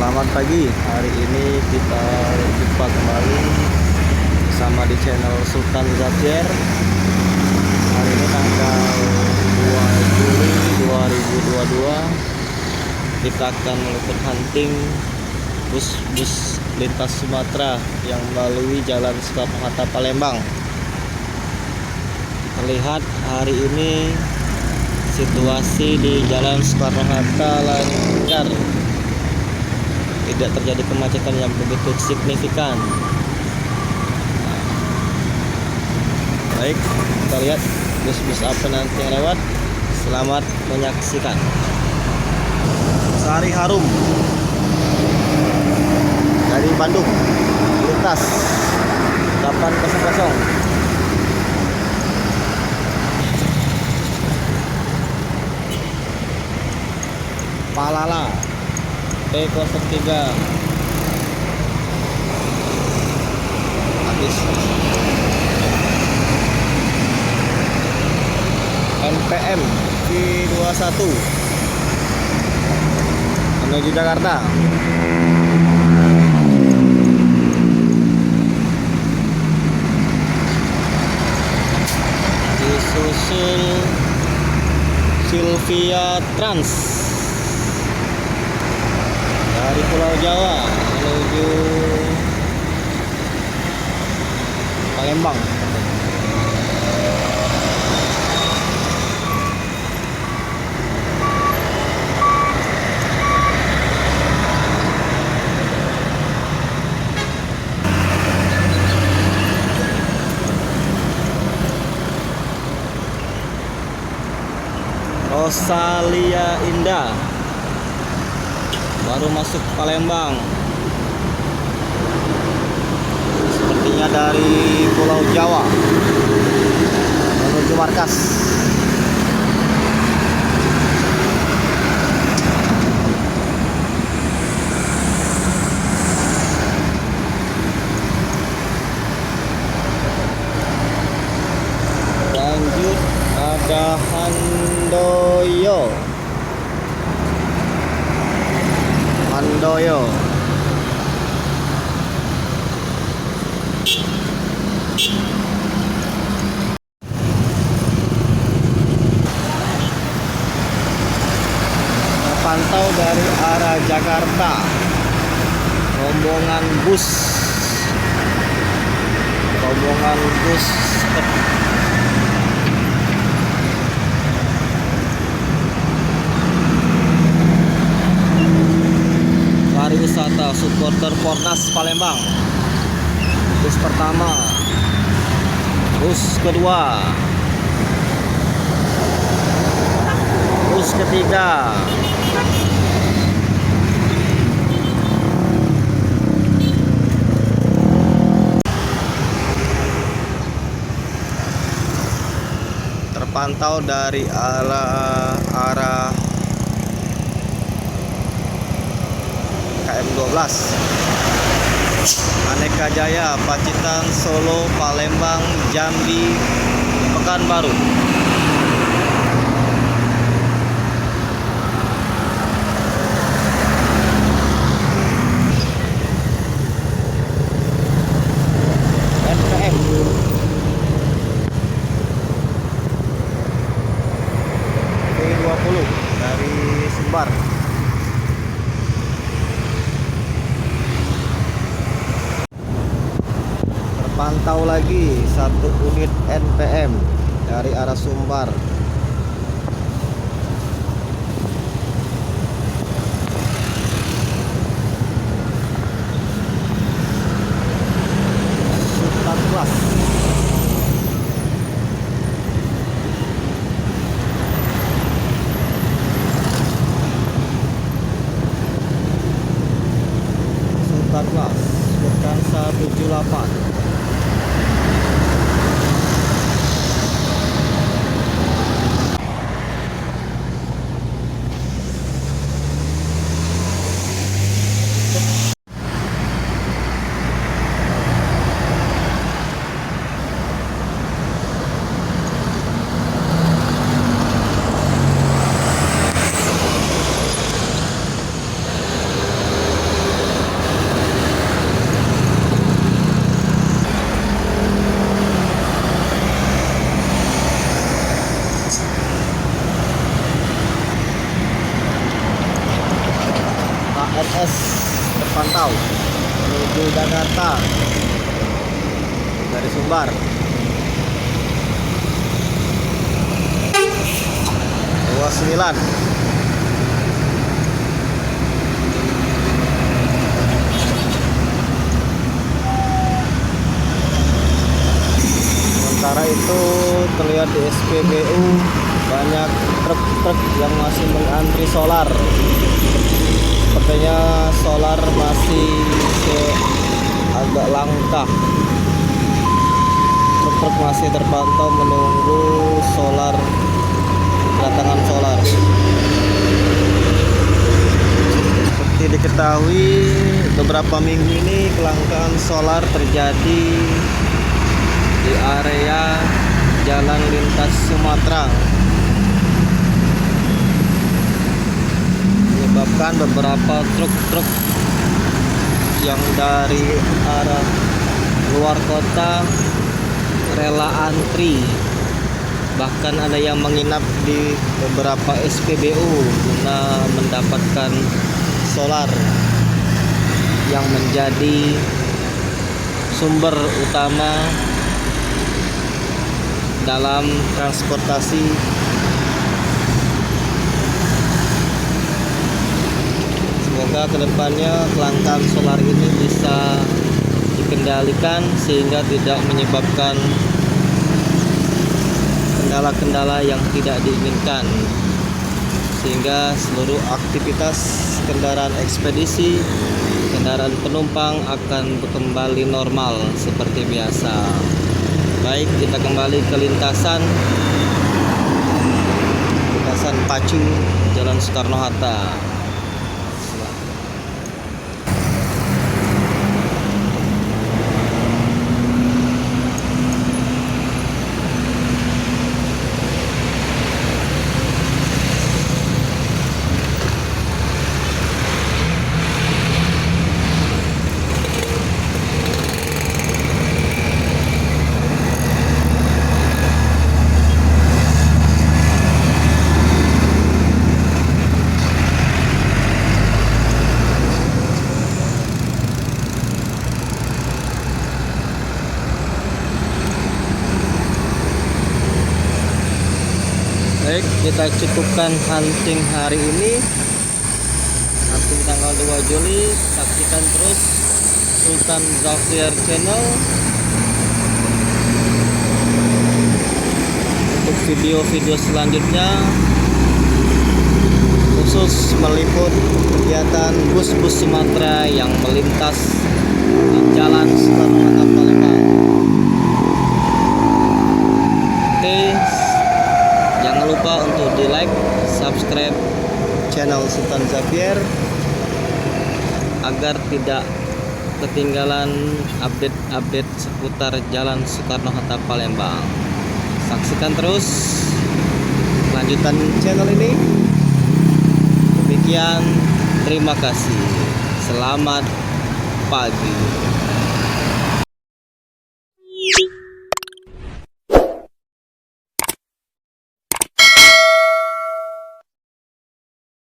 Selamat pagi, hari ini kita jumpa kembali bersama di channel Sultan Zafier. Hari ini tanggal 2 Juli 2022. Kita akan melakukan hunting bus-bus lintas Sumatera yang melalui Jalan Soekarno-Hatta Palembang. Terlihat hari ini situasi di Jalan Soekarno-Hatta lancar, tidak terjadi kemacetan yang begitu signifikan. Baik, kita lihat bus-bus apa nanti yang lewat. Selamat menyaksikan. Sari Harum dari Bandung, lintas 800. Palala P03 habis. NPM V21 menuju Jakarta. Disusul Sylvia Trans dari Pulau Jawa menuju Palembang. Rosalia Indah baru masuk Palembang, sepertinya dari Pulau Jawa menuju markas. Lanjut ada Handoyo. Terpantau dari arah Jakarta rombongan bus pariwisata supporter Pornas Palembang. Bus pertama, bus kedua, bus ketiga. Terpantau dari arah KM12, Aneka Jaya, Pacitan, Solo, Palembang, Jambi, Pekanbaru. NPM V20 dari Sumbar. Pantau lagi satu unit NPM dari arah Sumbar. Sultan Class. Sultan Class bukan 178. Jakarta dari Sumbar. Sembilan. Sementara itu terlihat di SPBU banyak truk-truk yang masih mengantri solar. Sepertinya solar masih agak langka. Truk-truk masih terpantau menunggu solar, kedatangan solar. Seperti diketahui, beberapa minggu ini kelangkaan solar terjadi di area jalan lintas Sumatera, menyebabkan beberapa truk-truk yang dari arah luar kota rela antri. Bahkan ada yang menginap di beberapa SPBU guna mendapatkan solar yang menjadi sumber utama dalam transportasi. Semoga kedepannya kelangkaan solar ini bisa dikendalikan sehingga tidak menyebabkan kendala-kendala yang tidak diinginkan, sehingga seluruh aktivitas kendaraan ekspedisi, kendaraan penumpang akan kembali normal seperti biasa. Baik, kita kembali ke lintasan Pacu Jalan Soekarno-Hatta. Baik, kita cukupkan hunting hari ini, hunting tanggal 2 Juli. Saksikan terus Sultan Zapier Channel untuk video-video selanjutnya, khusus meliput kegiatan bus-bus Sumatera yang melintas di Jalan Soekarno-Hatta Palembang. Oke, jangan lupa untuk di like, subscribe channel Sultan Zapier agar tidak ketinggalan update-update seputar Jalan Soekarno-Hatta Palembang. Saksikan terus lanjutan channel ini. Demikian, terima kasih. Selamat pagi.